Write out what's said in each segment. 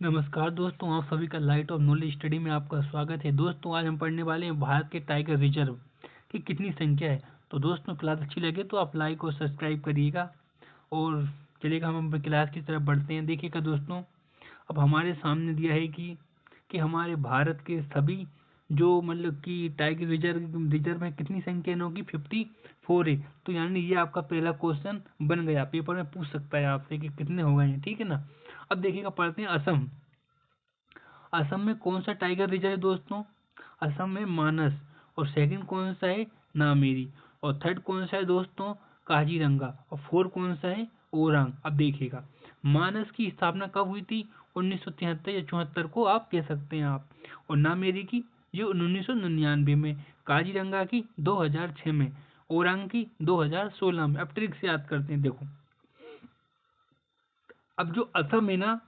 नमस्कार दोस्तों, आप सभी का लाइट ऑफ नॉलेज स्टडी में आपका स्वागत है। दोस्तों, आज हम पढ़ने वाले हैं भारत के टाइगर रिजर्व की कितनी संख्या है। तो दोस्तों, क्लास अच्छी लगे तो आप लाइक और सब्सक्राइब करिएगा। और चलिएगा हम अपने क्लास की तरफ बढ़ते हैं। देखिएगा दोस्तों, अब हमारे सामने दिया है कि हमारे भारत के सभी जो मतलब कि टाइगर रिजर्व में कितनी संख्या है, होगी 54 है। तो यानी ये आपका पहला क्वेश्चन बन गया, पेपर में पूछ सकता है आपसे कि कितने हो गए हैं, ठीक है ना। अब देखिएगा, पढ़ते हैं असम। असम में कौन सा टाइगर रिजर्व है दोस्तों? असम में मानस। और सेकंड कौन सा है? नामेरी। और थर्ड कौन सा है दोस्तों? काजीरंगा। और फोर्थ कौन सा है? ओरांग। अब देखिएगा, मानस की स्थापना कब हुई थी? 1973 या 74 को आप कह सकते हैं आप। और नामेरी की जो 1999 में। काजीरंगा की 2006 में। ओरांग की 2016 में। अब ट्रिक से याद करते हैं, देखो। अब जो असम है ना,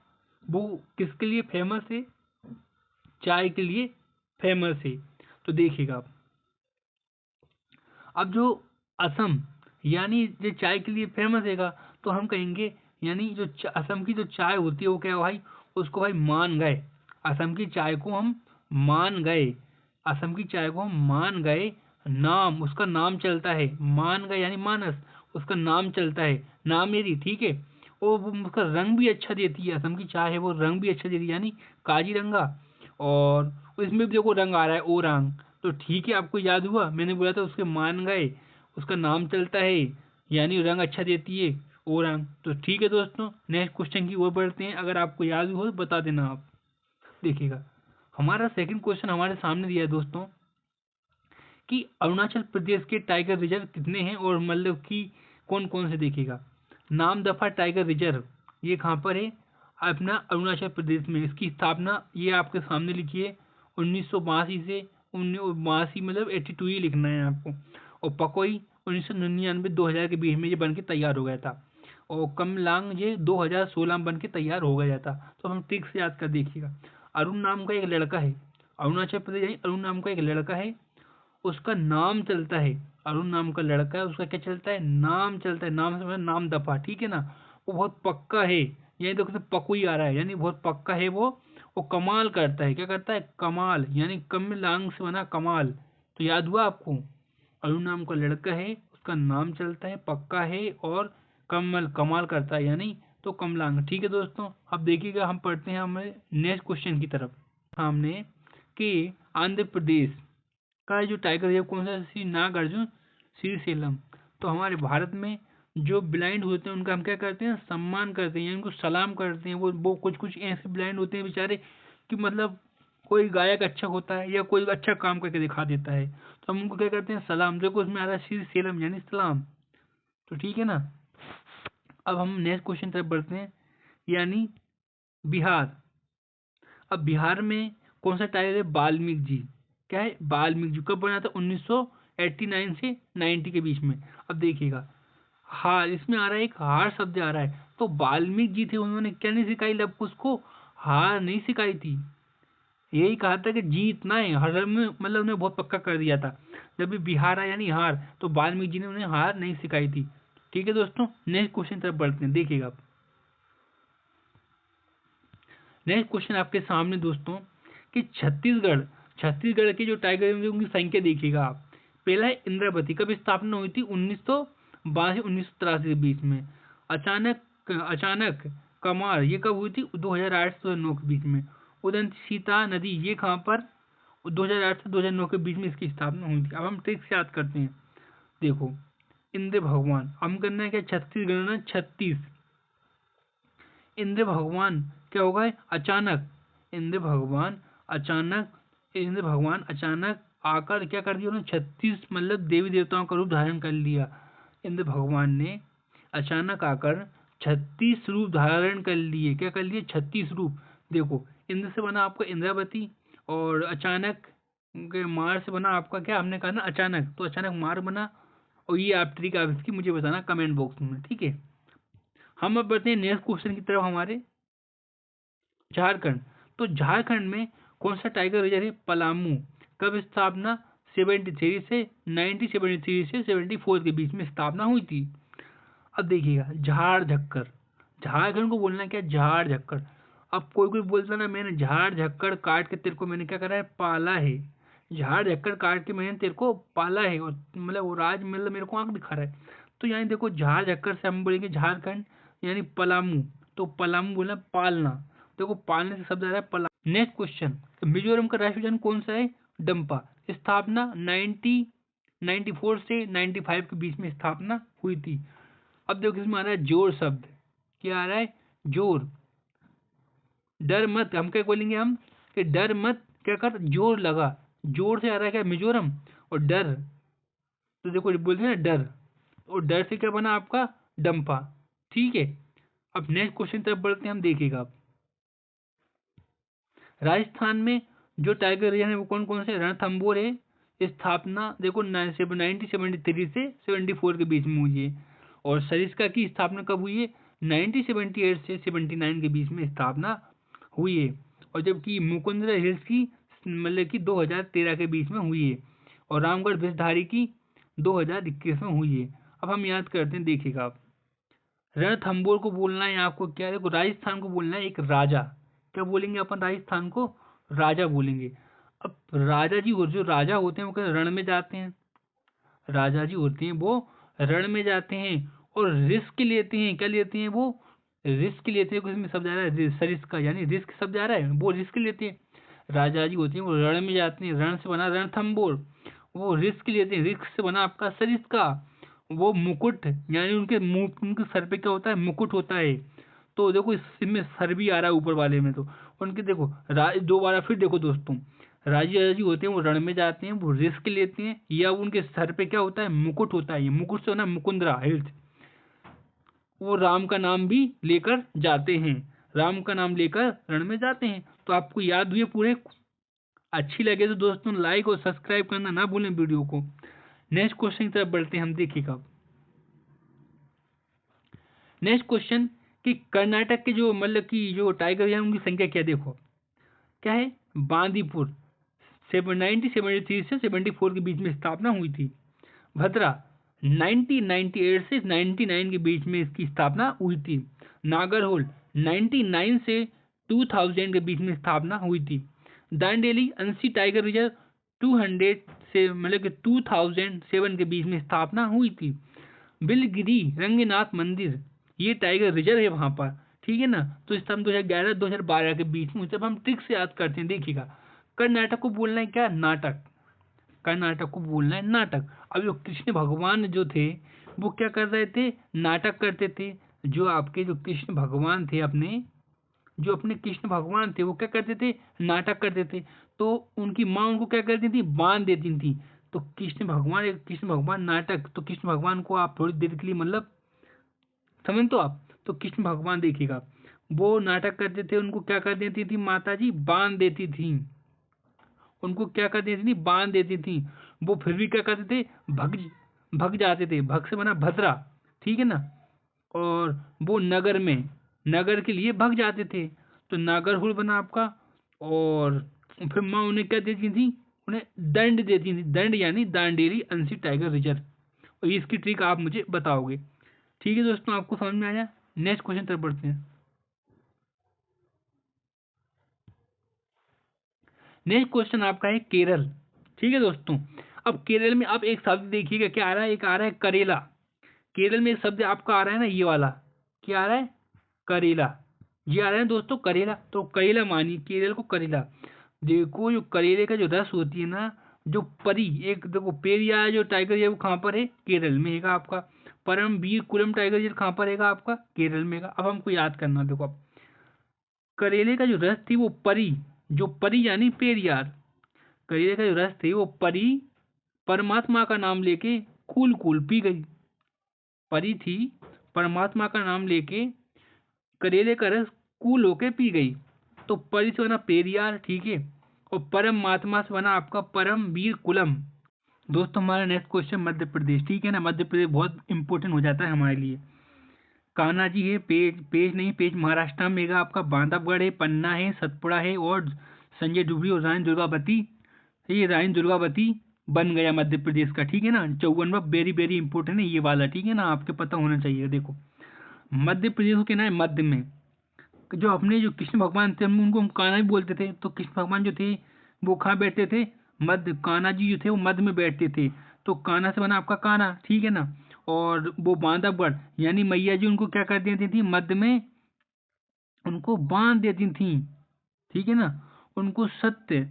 वो किसके लिए फेमस है? चाय के लिए फेमस है। तो देखिएगा आप, अब जो असम यानी जो चाय के लिए फेमस हैगा, तो हम कहेंगे यानी जो असम की जो चाय होती है वो क्या है भाई? उसको भाई मान गए। असम की चाय को हम मान गए। असम की चाय को हम मान गए। नाम, उसका नाम चलता है। मान गए यानी मानस, उसका नाम चलता है। नाम मेरी, ठीक है। और वो उसका रंग भी अच्छा देती है। असम की चाय है वो रंग भी अच्छा देती है, यानी काजीरंगा। और इसमें भी देखो रंग आ रहा है ओरांग। तो ठीक है, आपको याद हुआ, मैंने बोला था उसके मान गए, उसका नाम चलता है, यानी रंग अच्छा देती है ओरांग। तो ठीक है दोस्तों, नेक्स्ट क्वेश्चन की ओर बढ़ते हैं। अगर आपको याद हो तो बता देना आप। देखिएगा, हमारा सेकंड क्वेश्चन हमारे सामने दिया है दोस्तों कि अरुणाचल प्रदेश के टाइगर रिजर्व कितने हैं और मतलब कि कौन कौन से। देखिएगा, नामदफा टाइगर रिजर्व ये कहाँ पर है? अपना अरुणाचल प्रदेश में। इसकी स्थापना ये आपके सामने लिखी है 1982 से। 1982 मतलब 82 ही लिखना है आपको। और पकोई 1999 2000 के बीच में ये बन के तैयार हो गया था। और कमलांग ये 2016 में बन के तैयार हो गया था। तो हम ट्रिक से याद कर देखिएगा, अरुण नाम का एक लड़का है, अरुणाचल प्रदेश यानी अरुण नाम का एक लड़का है, उसका नाम चलता है। अरुण नाम का लड़का है, उसका क्या चलता है? नाम चलता है। नाम से मतलब नाम दफा, ठीक है ना। वो बहुत पक्का है, यानी देखो तो पकुई आ रहा है, यानी बहुत पक्का है वो कमाल करता है। क्या करता है? कमाल, यानी कमलांग से बना कमाल। तो याद हुआ आपको? अरुण नाम का लड़का है, उसका नाम चलता है, पक्का है, और कमाल करता है, यानी तो कमलांग। ठीक है दोस्तों, अब देखिएगा हम पढ़ते हैं हमारे नेक्स्ट क्वेश्चन की तरफ। हमने कि आंध्र प्रदेश का जो टाइगर रिजर्व कौन सा है? श्री नागार्जुन श्रीशैलम। तो हमारे भारत में जो ब्लाइंड होते हैं उनका हम क्या करते हैं? सम्मान करते हैं, यानी उनको सलाम करते हैं। वो कुछ कुछ ऐसे ब्लाइंड होते हैं बेचारे कि मतलब कोई गायक अच्छा होता है या कोई अच्छा काम करके दिखा देता है, तो हम उनको क्या करते हैं? सलाम। देखो उसमें आ रहा है श्रीशैलम यानी सलाम। तो ठीक है ना। अब हम नेक्स्ट क्वेश्चन तरफ बढ़ते हैं, यानी बिहार। अब बिहार में कौन सा टाइगर है? वाल्मीकि जी। क्या है? वाल्मीकि जी। कब बना था? 1989 से 90 के बीच में। अब देखिएगा, हार इसमें आ रहा है, एक हार शब्द आ रहा है। तो वाल्मीकि जी थे, उन्होंने क्या नहीं सिखाई लब उसको? हार नहीं सिखाई थी। यही कहा था कि जीतना है हर में, मतलब उन्हें बहुत पक्का कर दिया था। जब भी बिहार आया यानी हार, तो वाल्मीकि जी ने उन्हें हार नहीं सिखाई थी। ठीक है दोस्तों, नेक्स्ट क्वेश्चन तरफ बढ़ते हैं। देखिएगा आप, नेक्स्ट क्वेश्चन आपके सामने दोस्तों कि छत्तीसगढ़, छत्तीसगढ़ के जो टाइगर रिजर्व हैं, उनकी संख्या देखिएगा आप। पहला है इंद्रावती। कब स्थापना हुई थी? 1982 1983 के बीच में। अचानक अचानक कमार ये कब हुई थी? 2008 से 2009 के बीच में। उदंत सीता नदी ये कहाँ पर? 2008 से 2009 के बीच में इसकी स्थापना हुई थी। अब हम ट्रिक से याद करते हैं, देखो। इंद्र भगवान, हम करना है क्या? 36 गणना 36। इंद्र भगवान क्या होगा? अचानक। इंद्र भगवान अचानक, इंद्र भगवान अचानक आकर क्या कर दिया उन्होंने? 36 मतलब देवी देवताओं का रूप धारण कर लिया। इंद्र भगवान ने अचानक आकर 36 रूप धारण कर लिए। क्या कर लिए? 36 रूप। देखो, इंद्र से बना आपका इंद्रावती, और अचानक के मार से बना आपका क्या? हमने कहा ना अचानक, तो अचानक मार बना। और ये आप ट्रिक आप इसकी मुझे बताना कमेंट बॉक्स में, ठीक है। हम अब बढ़ते हैं नेक्स्ट क्वेश्चन की तरफ, हमारे झारखंड। तो झारखंड में कौन सा टाइगर रिजर्व है? पलामू। कब स्थापना? 73 से 1973 से 74 के बीच में स्थापना हुई थी। अब देखिएगा, झाड़ झक्कर, झारखंड को बोलना क्या? झाड़ झक्कर। अब कोई कोई बोलता ना मैंने झाड़ झक्कड़ काट के तेरे को मैंने क्या करा है, पाला है। झाड़ झक्कड़ काट के मैंने तेरे को पाला है, और मतलब वो राज मतलब मेरे को आंख दिखा रहा है। तो यहाँ देखो झाड़ झक्कड़ से हम बोलेंगे झारखंड, यानी पलामू। तो पलामू बोला पालना। देखो पालने से शब्द आ रहा है पलामू। नेक्स्ट क्वेश्चन, मिजोरम का राष्ट्रीय उद्यान कौन सा है? डंपा। स्थापना 1994 से 95 के बीच में स्थापना हुई थी। अब देखो इसमें आ रहा है जोर शब्द। क्या आ रहा है? जोर। डर मत, हम क्या बोलेंगे हम कि डर मत क्या कर, जोर लगा। जोर से आ रहा है क्या? मिजोरम। और डर, तो देखो बोलते हैं ना डर, और डर से क्या बना आपका? डंपा। ठीक है। अब नेक्स्ट क्वेश्चन तरफ बढ़ते हैं हम, देखिएगा आप। राजस्थान में जो टाइगर रिजर्व है वो कौन कौन से? रणथंभौर है। स्थापना देखो 1973 से 74 के बीच में हुई है। और सरिस्का की स्थापना कब हुई है? 1978 से 79 के बीच में स्थापना हुई है। और जबकि मुकुंदरा हिल्स की मतलब कि 2013 के बीच में हुई है। और रामगढ़ भिसधारी की 2021 में हुई है। अब हम याद करते हैं, देखिएगा आप। रणथंभौर को बोलना है आपको क्या? देखो राजस्थान को बोलना है एक राजा। क्या बोलेंगे अपन? राजस्थान को राजा बोलेंगे। अब राजा जी, जो राजा होते हैं वो क्या रण में जाते हैं? राजा जी होते हैं वो रण में जाते हैं और रिस्क लेते हैं। क्या लेते हैं वो? रिस्क लेते हैं। कुछ में शब्द आ रहा है सरिस्क का, यानी रिस्क शब्द आ रहा है, वो रिस्क लेते हैं। राजा जी होते हैं वो रण में जाते हैं, रण से बना रणथंभौर। वो रिस्क लेते हैं, रिस्क से बना आपका सरिस्का। वो मुकुट, यानी उनके मुंह, उनके सर पे क्या होता है? मुकुट होता है। तो देखो इसमें सर भी आ रहा है ऊपर वाले में। तो उनके देखो दोबारा फिर देखो दोस्तों, राजा जी होते हैं वो रण में जाते हैं, वो रिस्क लेते हैं, या उनके सर पे क्या होता है? मुकुट होता है। ये मुकुट से ना मुकुंदरा हिल्स। वो राम का नाम भी लेकर जाते हैं, राम का नाम लेकर रण में जाते हैं। तो आपको याद हुए पूरे? अच्छी लगे तो दोस्तों लाइक और सब्सक्राइब करना ना भूलें वीडियो को। नेक्स्ट क्वेश्चन की तरफ बढ़ते हैं हम, देखिएगा। नेक्स्ट क्वेश्चन कि कर्नाटक के जो मतलब कि जो टाइगर है उनकी संख्या क्या? देखो क्या है? बांदीपुर। 1973 से 74 के बीच में स्थापना हुई थी। भद्रा 1998 से 99 के बीच में इसकी स्थापना हुई थी। नागरहोल 99 से 2000 के बीच में स्थापना हुई थी। दांडेली अंशी टाइगर रिजर्व 200 से मतलब कि 2007 के बीच में स्थापना हुई थी। बिलगिरी रंगनाथ मंदिर, ये टाइगर रिजर्व है वहां पर। ठीक है ना? तो इस टाइम 2011-2012 के बीच में, जब हम ट्रिक से याद करते हैं, देखिएगा। कर्नाटक को बोलना है क्या? नाटक। कर्नाटक को बोलना है नाटक। अब जो कृष्ण भगवान जो थे वो क्या कर रहे थे? नाटक करते थे। जो आपके जो कृष्ण भगवान थे अपने, जो अपने कृष्ण भगवान थे वो क्या करते थे? नाटक करते थे। तो उनकी माँ उनको क्या करती थी? बांध देती थी। तो कृष्ण भगवान नाटक, तो कृष्ण भगवान को आप थोड़ी देर के लिए मतलब समझ तो आप। तो कृष्ण भगवान देखिएगा, वो नाटक करते थे, उनको क्या कर देती थी माता जी? बांध देती थी। उनको क्या कर देती थी? बांध देती थी। वो फिर भी क्या करते थे? भग भग जाते थे। भग से बना भद्रा। ठीक है ना? और वो नगर में, नगर के लिए भग जाते थे। तो नागरहुल बना आपका। और फिर माँ उन्हें क्या देती थी? उन्हें दंड देती थी। दंड यानी दांडेली अंशी टाइगर रिजर्व। और इसकी ट्रिक आप मुझे बताओगे। ठीक है दोस्तों, आपको समझ में आया? नेक्स्ट क्वेश्चन तरफ बढ़ते हैं। नेक्स्ट क्वेश्चन आपका है केरल। ठीक है दोस्तों। अब केरल में आप एक शब्द देखिएगा क्या आ रहा है? एक आ रहा है करेला। केरल में एक शब्द आपका आ रहा है ना, ये वाला। क्या आ रहा है? करेला। ये आ रहा है दोस्तों करेला। तो करेला मानिए, केरल को करेला। देखो जो करेले का जो रस होती है ना, जो परी, एक देखो पेरियार जो टाइगर है वो कहाँ पर है? केरल में है आपका। परमवीर कुलम टाइगर रिजर्व कहाँ पर है आपका? केरल में है। अब हमको याद करना, देखो अब करेले का जो रस थी वो परी, जो परी यानी पेरियार, करेले का जो रस थी वो परी परमात्मा का नाम लेके कूल कूल पी गई। परी थी, परमात्मा का नाम लेके करेले का रस कूल होके पी गई। तो परी से बना पेरियार। ठीक है। और परमात्मा से बना आपका परम वीर कुलम। दोस्तों हमारा नेक्स्ट क्वेश्चन मध्य प्रदेश। ठीक है ना? मध्य प्रदेश बहुत इंपॉर्टेंट हो जाता है हमारे लिए। कान्हा जी है, पेज पेज नहीं पेज महाराष्ट्र में है आपका। बांधवगढ़ है, पन्ना है, सतपुड़ा है, और संजय डुबरी और रानी दुर्गावती। ये रानी दुर्गावती बन गया मध्य प्रदेश का। ठीक है ना? 54वां वेरी वेरी इंपॉर्टेंट है ये वाला। ठीक है ना? आपके पता होना चाहिए। देखो मध्य प्रदेश को कहना है मध्य में। जो अपने जो कृष्ण भगवान थे हम उनको हम कान्हा भी बोलते थे। तो कृष्ण भगवान जो थे वो कहाँ बैठते थे, मध्य। कान्हा जी जो थे वो मध्य में बैठते थे। तो कान्हा से बना आपका कान्हा, ठीक है ना। और वो बांधवगढ़ यानी मैया जी उनको क्या कर देती थी, मध्य में उनको बांध देती थी, ठीक है ना। उनको सत्य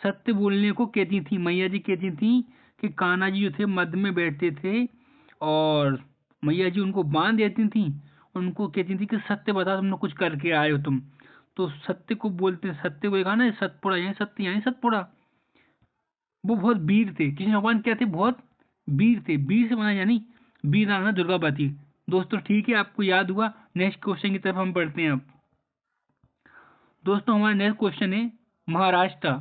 सत्य बोलने को कहती थी मैया जी, कहती थी कि कान्हा जी जो थे मध्य में बैठते थे और मैया जी उनको बांध देती थी। उनको कहती थी कि सत्य बता, तुमने कुछ करके आए हो तुम। तो सत्य को बोलते, सत्य को देखा ना, सतपुड़ा यानी सत्य यानी सतपुड़ा। वो बहुत वीर थे, कृष्ण भगवान क्या थे, बहुत वीर थे। वीर से बना यानी वीर राणा दुर्गावती। दोस्तों ठीक है, आपको याद हुआ। नेक्स्ट क्वेश्चन की तरफ हम बढ़ते हैं अब। दोस्तों हमारा नेक्स्ट क्वेश्चन है महाराष्ट्र।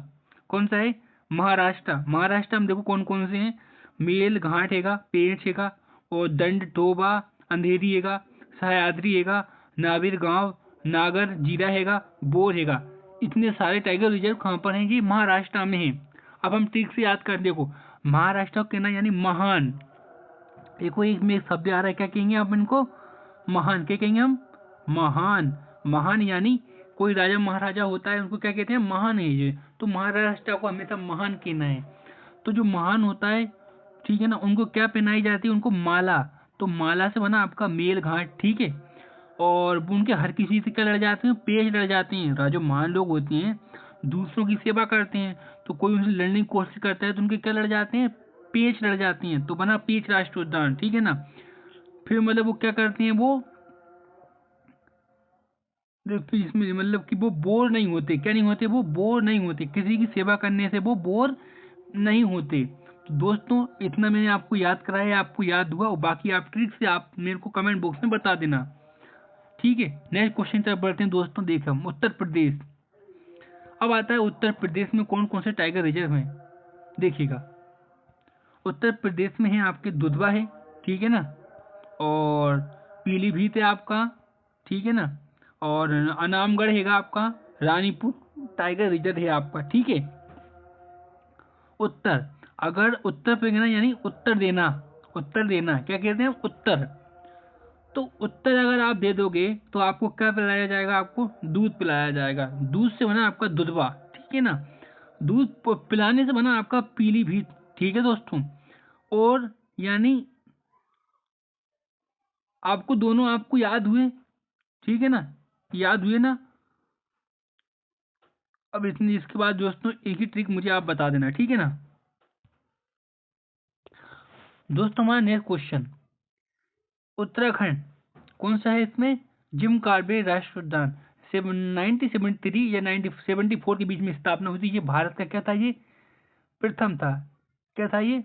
कौन सा है, महाराष्ट्र। महाराष्ट्र में देखो कौन कौन से हैं। मेल घाट हैगा, पेंच हैगा, और दंड टोबा, अंधेरी हैगा, सह्याद्री हैगा, नाविर गांव, नागर जीरा हैगा, बोर हैगा। इतने सारे टाइगर रिजर्व कहाँ पर हैं, ये महाराष्ट्र में है। अब हम ट्रिक से याद कर, देखो महाराष्ट्र का कहना यानी महान। देखो एक में एक शब्द आ रहा है, क्या कहेंगे आप इनको, महान। क्या कहेंगे हम, महान। महान यानी कोई राजा महाराजा होता है उनको क्या कहते हैं, महान है ये। तो महाराष्ट्र को हमेशा महान कहना है। तो जो महान होता है, ठीक है ना, उनको क्या पहनाई जाती है, उनको माला। तो माला से बना आपका मेल घाट, ठीक है। और वो उनके हर किसी से क्या लड़ जाते हैं, पेश लड़ जाते हैं। जो महान लोग होते हैं दूसरों की सेवा करते हैं, तो कोई उनसे लड़ने की कोशिश करता है तो उनके क्या लड़ जाते हैं, पेच लड़ जाती हैं। तो बना पेच राष्ट्रीय उद्यान, ठीक है ना। फिर मतलब वो क्या करते हैं, वो देखो इसमें मतलब कि वो बोर नहीं होते। क्या नहीं होते, वो बोर नहीं होते, किसी की सेवा करने से वो बोर नहीं होते। तो दोस्तों इतना मैंने आपको याद कराया, आपको याद हुआ, और बाकी आप ट्रिक से आप मेरे को कमेंट बॉक्स में बता देना, ठीक है। नेक्स्ट क्वेश्चन तरफ बढ़ते हैं दोस्तों। देखो हम उत्तर प्रदेश। अब आता है उत्तर प्रदेश में कौन कौन से टाइगर रिजर्व हैं। देखिएगा उत्तर प्रदेश में है आपके दुधवा है, ठीक है ना, और पीलीभीत है आपका, ठीक है ना, और अनामगढ़ हैगा आपका, रानीपुर टाइगर रिजर्व है आपका, ठीक है। उत्तर, अगर उत्तर पे ना यानी उत्तर देना, उत्तर देना क्या कहते हैं, उत्तर। तो उत्तर अगर आप दे दोगे तो आपको क्या पिलाया जाएगा, आपको दूध पिलाया जाएगा। दूध से बना आपका दुधवा, ठीक है ना। दूध पिलाने से बना आपका पीलीभीत, ठीक है दोस्तों। और यानी आपको दोनों आपको याद हुए, ठीक है ना, याद हुए ना। अब इतनी इसके बाद दोस्तों एक ही ट्रिक मुझे आप बता देना, ठीक है ना। दोस्तों हमारा नेक्स्ट क्वेश्चन, उत्तराखंड कौन सा है इसमें, जिम कार्बे राष्ट्रीय उद्यान। 1973 या 1974 के बीच में स्थापना हुई थी। ये भारत का क्या था, ये प्रथम था। क्या था ये,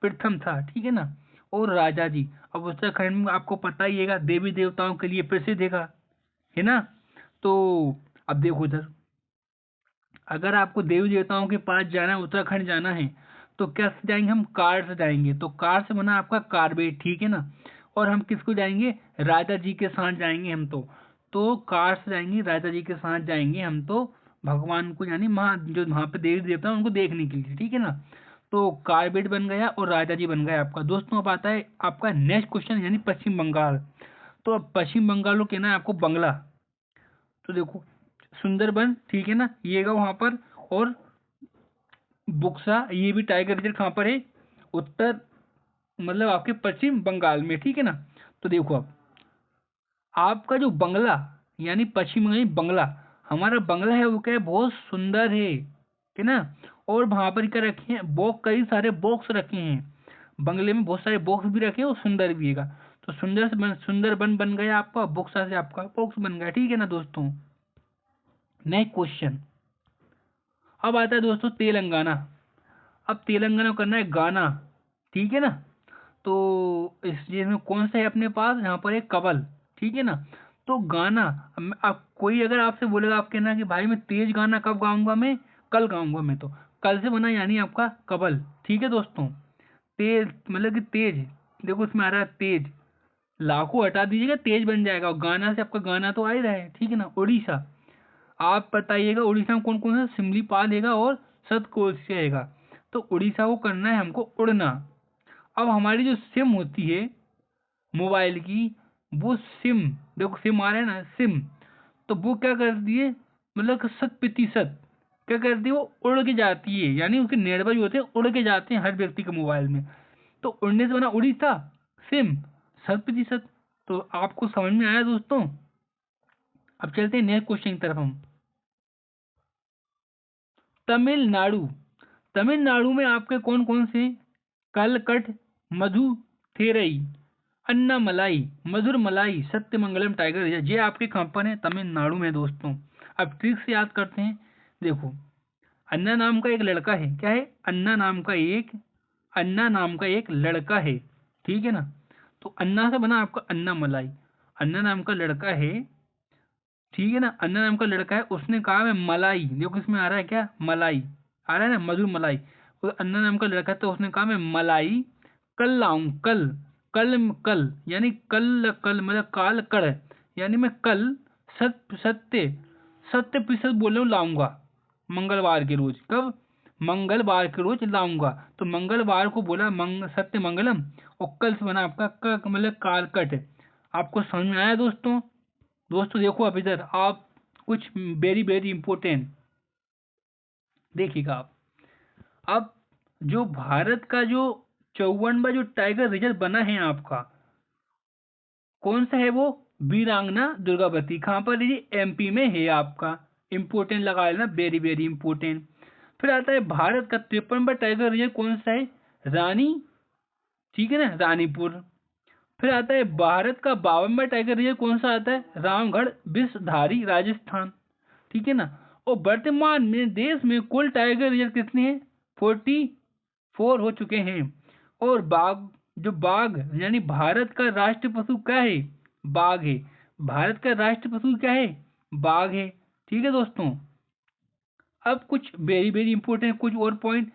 प्रथम था, ठीक है ना। और राजा जी, अब उत्तराखंड में आपको पता ही है, देवी देवताओं के लिए प्रसिद्ध है ना। तो अब देखो इधर, अगर आपको देवी देवताओं के पास जाना है, उत्तराखंड जाना है, तो क्या से जाएंगे हम, कार से जाएंगे। तो कार से बना आपका कारबेट, ठीक है ना। और हम किसको जाएंगे, राजा जी के साथ जाएंगे हम। तो कार से जाएंगे, राजा जी के साथ जाएंगे हम तो भगवान को यानी जो वहाँ पे देवी देवता हैं उनको देखने के लिए, ठीक है ना। तो कारबेट बन गया और राजा जी बन गया आपका। दोस्तों अब आता है आपका नेक्स्ट क्वेश्चन यानी पश्चिम बंगाल। तो अब पश्चिम बंगाल को कहना है आपको बंगला। तो देखो सुंदरबन, ठीक है ना, ये गा वहां पर। और बुक्सा, ये भी टाइगर रिजर्व कहाँ पर है, उत्तर मतलब आपके पश्चिम बंगाल में, ठीक है ना। तो देखो अब आपका जो बंगला यानी पश्चिम बंगाली बंगला, हमारा बंगला है वो क्या है, बहुत सुंदर है ना। और वहां पर क्या रखे हैं, कई सारे बॉक्स रखे हैं। बंगले में बहुत सारे बॉक्स भी रखे हैं और सुंदर भी है। तो सुंदर बन गया आपका, बुक्सा से आपका बॉक्स बन गया, ठीक है ना दोस्तों। नेक्स्ट क्वेश्चन, अब आता है दोस्तों तेलंगाना। अब तेलंगाना को करना है गाना, ठीक है ना। तो इस चीज में कौन सा है अपने पास, यहाँ पर एक कवल, ठीक है ना। तो गाना, अब कोई अगर आपसे बोलेगा, आप कहना कि भाई मैं तेज गाना कब गाऊंगा, मैं कल गाऊंगा। मैं तो कल से बना यानी आपका कवल, ठीक है दोस्तों। तेज मतलब कि तेज, देखो उसमें आ रहा है तेज, लाखों हटा दीजिएगा तेज बन जाएगा। और गाना से आपका गाना तो आ ही रहा है, ठीक है ना। उड़ीसा, आप बताइएगा उड़ीसा में कौन कौन सा सिमलीपाल हैगा और सतकोशिया हैगा। तो उड़ीसा को करना है हमको उड़ना। अब हमारी जो सिम होती है मोबाइल की, वो सिम, देखो सिम आ रहा है ना, सिम। तो वो क्या कर दिए, मतलब 100% क्या करती है, वो उड़ के जाती है, यानी उसके नेटवर्क जो होते हैं उड़ के जाते हैं हर व्यक्ति के मोबाइल में। तो उड़ने से बना उड़ी था सिम 100%। तो आपको समझ में आया दोस्तों। अब चलते हैं नेक्स्ट क्वेश्चन की तरफ हम। तमिलनाडु, तमिलनाडु में आपके कौन कौन से, कलकट, मधु थेरई, अन्ना मलाई, मधुर मलाई, सत्यमंगलम टाइगर रिजर्व, ये आपके कहाँ पर है, तमिलनाडु में दोस्तों। अब ट्रिक से याद करते हैं। देखो, अन्ना नाम का एक लड़का है, क्या है, अन्ना नाम का एक लड़का है, ठीक है ना। तो अन्ना से बना आपका अन्ना मलाई। अन्ना नाम का लड़का है, ठीक है ना, अन्ना नाम का लड़का है, उसने कहा मैं मलाई, देखो इसमें आ रहा है क्या, मलाई आ रहा है ना, मधुर मलाई। और अन्ना नाम का लड़का है, तो उसने कहा मैं मलाई कल लाऊं, कल, कल यानी कल, कल मतलब काल कर, यानी मैं कल सत्य 100% बोल रहा हूँ लाऊंगा, मंगलवार के रोज, कब, मंगलवार के रोज लाऊंगा। तो मंगलवार को बोला सत्य मंगलम, और कल से बना आपका मतलब कालकट। आपको समझ में आया दोस्तों। दोस्तों देखो अब इधर आप कुछ वेरी वेरी इंपॉर्टेंट देखिएगा आप। अब जो भारत का जो 54वां जो टाइगर रिजर्व बना है आपका, कौन सा है वो, वीरांगना दुर्गावती, कहाँ पर है ये, एमपी में है आपका। इंपोर्टेंट लगा लेना, वेरी वेरी इंपोर्टेंट। फिर आता है भारत का 53वां टाइगर रिजर्व कौन सा है, रानी, ठीक है ना, रानीपुर। फिर आता है भारत का 52वां टाइगर रिजर्व कौन सा आता है, रामगढ़ विषधारी, राजस्थान, ठीक है ना। और वर्तमान में देश में कुल टाइगर रिजर्व कितने हैं, 44 हो चुके हैं। और बाघ, जो बाघ यानी भारत का राष्ट्र पशु क्या है, बाघ है। भारत का राष्ट्र पशु क्या है, बाघ है, ठीक है दोस्तों। अब कुछ वेरी वेरी इंपोर्टेंट कुछ और पॉइंट।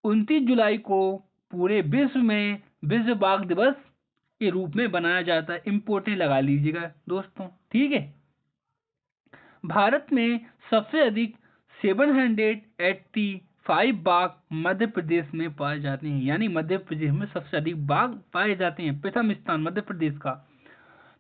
29 जुलाई को पूरे विश्व में विश्व बाघ दिवस के रूप में बनाया जाता है, इंपोर्टेंट लगा लीजिएगा दोस्तों, ठीक है। भारत में सबसे अधिक 785 बाघ मध्य प्रदेश में पाए जाते हैं, यानी मध्य प्रदेश में सबसे अधिक बाघ पाए जाते हैं, प्रथम स्थान मध्य प्रदेश का।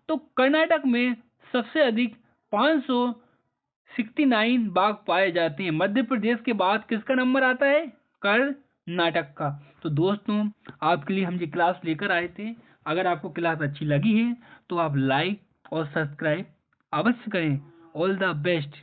तो कर्नाटक में सबसे अधिक 569 बाघ पाए जाते हैं, मध्य प्रदेश के बाद किसका नंबर आता है, कर्नाटक का। तो दोस्तों आपके लिए हम ये क्लास लेकर आए थे। अगर आपको क्लास अच्छी लगी है तो आप लाइक और सब्सक्राइब अवश्य करें। All the best.